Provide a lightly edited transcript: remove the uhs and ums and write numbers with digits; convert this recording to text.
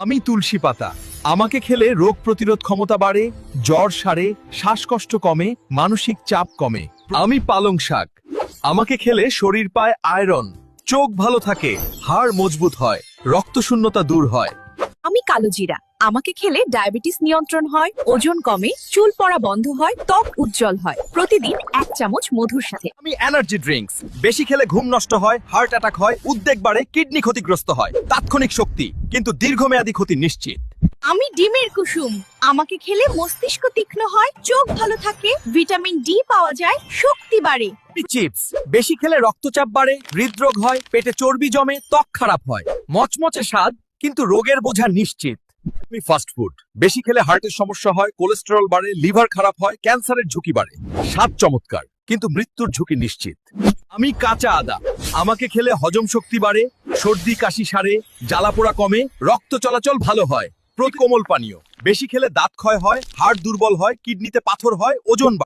আমি তুলসী পাতা। আমাকে খেলে রোগ প্রতিরোধ ক্ষমতা বাড়ে, জ্বর সারে, শ্বাসকষ্ট কমে, মানসিক চাপ কমে। আমি পালং শাক। আমাকে খেলে শরীর পায় আয়রন, চোখ ভালো থাকে, হাড় মজবুত হয়, রক্তশূন্যতা দূর হয়। আমি কালো জিরা। আমাকে খেলে ডায়াবেটিস নিয়ন্ত্রণ হয়, ওজন কমে, চুল পড়া বন্ধ হয়, ত্বক উজ্জ্বল হয়। প্রতিদিন 1 চামচ মধুর সাথে। আমি এনার্জি ড্রিঙ্কস। বেশি খেলে ঘুম নষ্ট হয়, হার্ট অ্যাটাক হয়, উদ্বেগ বাড়ে, কিডনি ক্ষতিগ্রস্ত হয়। তাৎক্ষণিক শক্তি, কিন্তু দীর্ঘমেয়াদী ক্ষতি নিশ্চিত। আমি ডিমের কুসুম। আমাকে খেলে মস্তিষ্ক তীক্ষ্ণ হয়, চোখ ভালো থাকে, ভিটামিন ডি পাওয়া যায়, শক্তি বাড়ে। চিপস। বেশি খেলে রক্তচাপ বাড়ে, হৃদরোগ হয়, পেটে চর্বি জমে, ত্বক খারাপ হয়। মচমচে স্বাদ, কিন্তু রোগের বোঝা নিশ্চিত। আমি ফাস্ট ফুড। বেশি খেলে হার্টের সমস্যা হয়, কোলেস্টেরল বাড়ে, লিভার খারাপ হয়, ক্যান্সারের ঝুঁকি বাড়ে। স্বাদ চমৎকার, কিন্তু মৃত্যুর ঝুঁকি নিশ্চিত। আমি কাঁচা আদা। আমাকে খেলে হজম শক্তি বাড়ে, সর্দি কাশি সারে, জ্বালাপোড়া কমে, রক্ত চলাচল ভালো হয়। কোমল পানীয়। বেশি খেলে দাঁত ক্ষয় হয়, হাড় দুর্বল হয়, কিডনিতে পাথর হয়, ওজন বাড়ে।